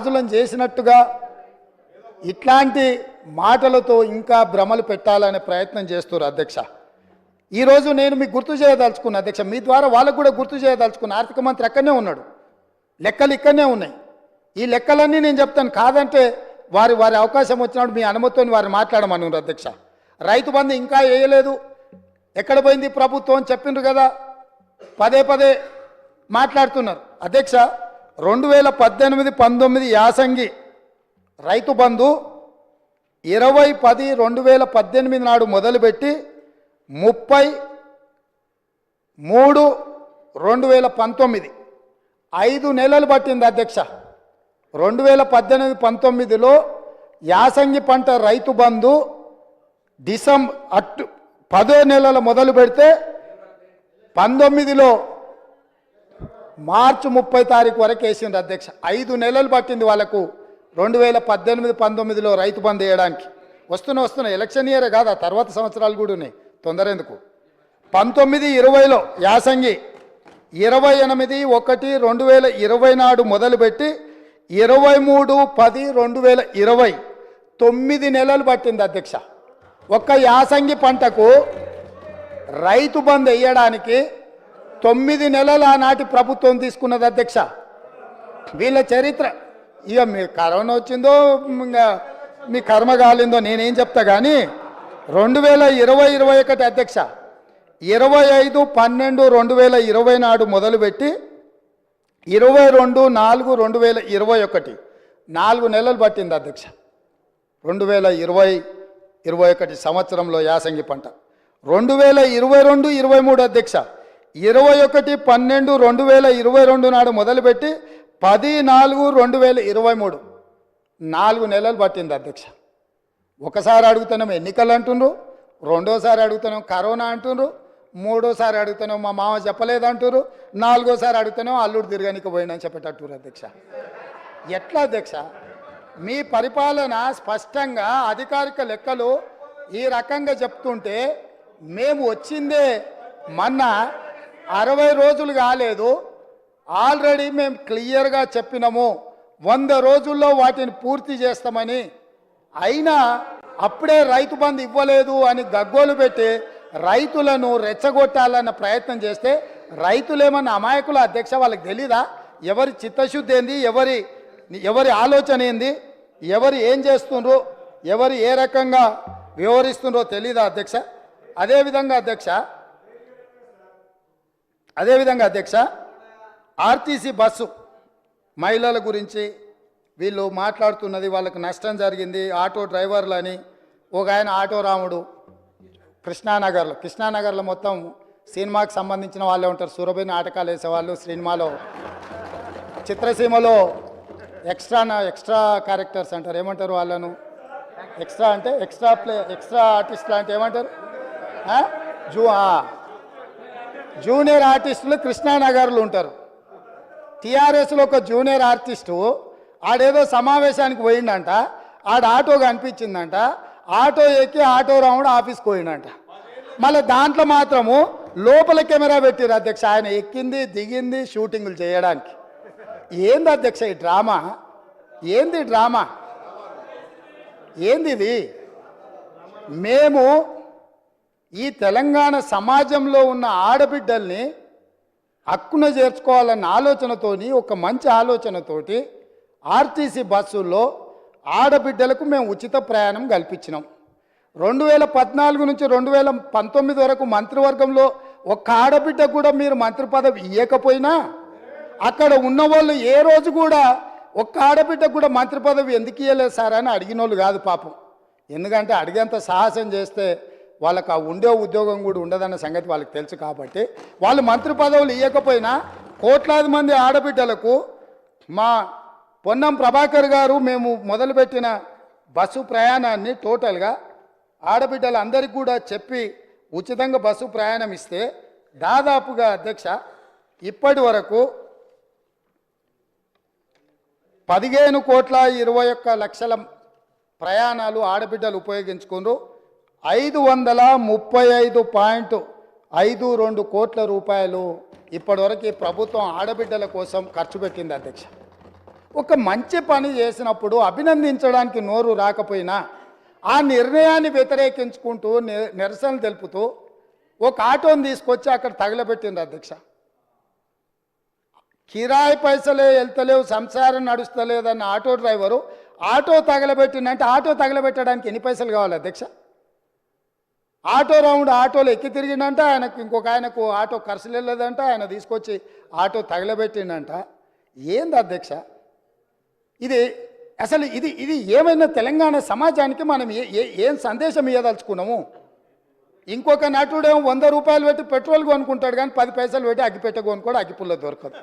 రాజులను చేసినట్టుగా ఇట్లాంటి మాటలతో ఇంకా భ్రమలు పెట్టాలనే ప్రయత్నం చేస్తున్నారు అధ్యక్ష. ఈరోజు నేను మీకు గుర్తు చేయదలుచుకున్నా అధ్యక్ష, మీ ద్వారా వాళ్ళకు కూడా గుర్తు చేయదలుచుకున్నా. ఆర్థిక మంత్రి అక్కడనే ఉన్నాడు, లెక్కలు ఇక్కడనే ఉన్నాయి. ఈ లెక్కలన్నీ నేను చెప్తాను, కాదంటే వారి అవకాశం వచ్చినప్పుడు మీ అనుమతితో వారిని మాట్లాడమన్నారు అధ్యక్ష. రైతు బంధు ఇంకా వేయలేదు, ఎక్కడ పోయింది ప్రభుత్వం అని చెప్పిండ్రు కదా, పదే పదే మాట్లాడుతున్నారు అధ్యక్ష. 2018-19 యాసంగి రైతు బంధు 20-10-2018 నాడు మొదలుపెట్టి 30-3-2019 5 నెలలు పట్టింది అధ్యక్ష. 2018-19లో యాసంగి పంట రైతు బంధు డిసెంబర్ 10 నెలలు మొదలు పెడితే 19లో మార్చి 30 తారీఖు వరకు వేసింది అధ్యక్ష. 5 నెలలు పట్టింది వాళ్ళకు 2018-19లో రైతు బంధు వేయడానికి. వస్తున్నా ఎలక్షన్ ఇయరే కాదు, ఆ తర్వాత సంవత్సరాలు కూడా ఉన్నాయి, తొందర ఎందుకు. 19-20లో యాసంగి 28-1-2020 నాడు మొదలుపెట్టి 23-10-2020 9 నెలలు పట్టింది అధ్యక్ష. ఒక్క యాసంగి పంటకు రైతు బంధు వేయడానికి 9 నెలలు ఆనాటి ప్రభుత్వం తీసుకున్నది అధ్యక్ష. వీళ్ళ చరిత్ర ఇక మీ కరోనా వచ్చిందో ఇంకా మీ కర్మ కాలిందో నేనేం చెప్తా కానీ 2020-21 అధ్యక్ష 25-12-2020 నాడు మొదలుపెట్టి 22-4-2021 4 నెలలు పట్టింది అధ్యక్ష. 2020-21 సంవత్సరంలో యాసంగి పంట. 2022-23 అధ్యక్ష 21-12-2022 నాడు మొదలుపెట్టి 10-4-2023 4 నెలలు పట్టింది అధ్యక్ష. ఒకసారి అడుగుతున్నాం ఎన్నికలు అంటుండ్రు, రెండోసారి అడుగుతున్నాం కరోనా అంటుండ్రు, మూడోసారి అడుగుతున్నాం మా మామ చెప్పలేదు అంటున్నారు, నాలుగోసారి అడుగుతున్నాం అల్లుడు తిరగనికి పోయిందని చెప్పేటట్టురు అధ్యక్ష. ఎట్లా అధ్యక్ష మీ పరిపాలన? స్పష్టంగా అధికారిక లెక్కలు ఈ రకంగా చెప్తుంటే మేము వచ్చిందే మొన్న 60 రోజులు కాలేదు, ఆల్రెడీ మేము క్లియర్గా చెప్పినాము 100 రోజుల్లో వాటిని పూర్తి చేస్తామని. అయినా అప్పుడే రైతు బంధు ఇవ్వలేదు అని గగ్గోలు పెట్టి రైతులను రెచ్చగొట్టాలన్న ప్రయత్నం చేస్తే రైతులేమన్నా అమాయకుల అధ్యక్ష? వాళ్ళకి తెలీదా ఎవరి చిత్తశుద్ధి ఏంది, ఎవరి ఆలోచన ఏంది, ఎవరు ఏం చేస్తుండ్రో, ఎవరు ఏ రకంగా వ్యవహరిస్తుండ్రో తెలీదా అధ్యక్ష? అదేవిధంగా అధ్యక్ష ఆర్టీసీ బస్సు మహిళల గురించి వీళ్ళు మాట్లాడుతున్నది, వాళ్ళకు నష్టం జరిగింది ఆటో డ్రైవర్లని. ఒక ఆయన ఆటో రాముడు కృష్ణానగర్లో మొత్తం సినిమాకి సంబంధించిన వాళ్ళే ఉంటారు, సురభి నాటకాలు వేసేవాళ్ళు, సినిమాలో చిత్రసీమలో ఎక్స్ట్రా క్యారెక్టర్స్ అంటారు, ఏమంటారు వాళ్ళను? ఎక్స్ట్రా అంటే ఎక్స్ట్రా ఆర్టిస్టులు అంటే ఏమంటారు? జూనియర్ ఆర్టిస్టులు కృష్ణానగర్లు ఉంటారు. టీఆర్ఎస్లో ఒక జూనియర్ ఆర్టిస్టు ఆడేదో సమావేశానికి పోయిండంట, ఆడ ఆటో కనిపించిందంట, ఆటో ఎక్కి ఆటో రాముడు ఆఫీస్కి పోయిండంట. మళ్ళీ దాంట్లో మాత్రము లోపల కెమెరా పెట్టిరు అధ్యక్ష, ఆయన ఎక్కింది దిగింది షూటింగులు చేయడానికి. ఏంది అధ్యక్ష ఈ డ్రామా? ఏంది డ్రామా? ఏంది ఇది? మేము ఈ తెలంగాణ సమాజంలో ఉన్న ఆడబిడ్డల్ని హక్కున చేర్చుకోవాలన్న ఆలోచనతోని, ఒక మంచి ఆలోచనతోటి ఆర్టీసీ బస్సుల్లో ఆడబిడ్డలకు మేము ఉచిత ప్రయాణం కల్పించినాం. 2014 నుంచి 2019 వరకు మంత్రివర్గంలో ఒక్క ఆడబిడ్డ కూడా మీరు మంత్రి పదవి ఇవ్వకపోయినా అక్కడ ఉన్నవాళ్ళు ఏ రోజు కూడా ఒక్క ఆడబిడ్డ కూడా మంత్రి పదవి ఎందుకు ఇవ్వలేదు సార్ అని అడిగిన వాళ్ళు కాదు పాపం. ఎందుకంటే అడిగేంత సాహసం చేస్తే వాళ్ళకు ఆ ఉండే ఉద్యోగం కూడా ఉండదన్న సంగతి వాళ్ళకి తెలుసు. కాబట్టి వాళ్ళు మంత్రి పదవులు ఇవ్వకపోయినా కోట్లాది మంది ఆడబిడ్డలకు మా పొన్నం ప్రభాకర్ గారు మేము మొదలుపెట్టిన బస్సు ప్రయాణాన్ని టోటల్గా ఆడబిడ్డలందరికీ కూడా చెప్పి ఉచితంగా బస్సు ప్రయాణం ఇస్తే దాదాపుగా అధ్యక్ష ఇప్పటి వరకు 15,21,00,000 ప్రయాణాలు ఆడబిడ్డలు ఉపయోగించుకున్నారు. 535.52 కోట్ల రూపాయలు ఇప్పటివరకు ప్రభుత్వం ఆడబిడ్డల కోసం ఖర్చు పెట్టింది అధ్యక్ష. ఒక మంచి పని చేసినప్పుడు అభినందించడానికి నోరు రాకపోయినా ఆ నిర్ణయాన్ని వ్యతిరేకించుకుంటూ నిరసన తెలుపుతూ ఒక ఆటోని తీసుకొచ్చి అక్కడ తగలబెట్టిండ్రు అధ్యక్ష. కిరాయి పైసలే వెళ్తలేవు, సంసారం నడుస్తలేదన్న ఆటో డ్రైవరు ఆటో తగలబెట్టిందంటే ఆటో తగలబెట్టడానికి ఎన్ని పైసలు కావాలి అధ్యక్ష? ఆటో రౌండ్ ఆటోలో ఎక్కి తిరిగిండంట, ఆయనకు ఇంకొక ఆయనకు ఆటో ఖర్చులు వెళ్ళలేదంట, ఆయన తీసుకొచ్చి ఆటో తగలబెట్టిండంట. ఏంది అధ్యక్ష ఇది? అసలు ఇది ఏమైనా తెలంగాణ సమాజానికి మనం ఏం సందేశం ఇవ్వదలుచుకున్నాము? ఇంకొక నటుడేమో 100 రూపాయలు పెట్టి పెట్రోల్ కొనుక్కుంటాడు, కానీ 10 పైసలు పెట్టి అగ్గిపెట్ట కొనుక్కోడు, అగ్గిపుల్ల దొరకదు.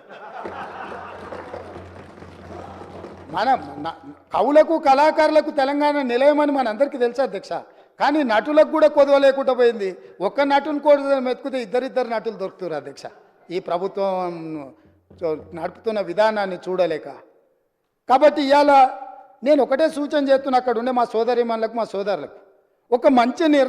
కవులకు కళాకారులకు తెలంగాణ నిలయమని మనందరికీ తెలుసు అధ్యక్ష. కానీ నటులకు కూడా కొదవ లేకుండా పోయింది. ఒక్క నటుని కూడా మెతుకుతే ఇద్దరిద్దరు నటులు దొరుకుతారు అధ్యక్ష. ఈ ప్రభుత్వం నడుపుతున్న విధానాన్ని చూడలేక. కాబట్టి ఇవాళ నేను ఒకటే సూచన చేస్తున్నా, అక్కడ ఉండే మా సోదరిమణులకు, మా సోదరులకు ఒక మంచి నిర్ణయం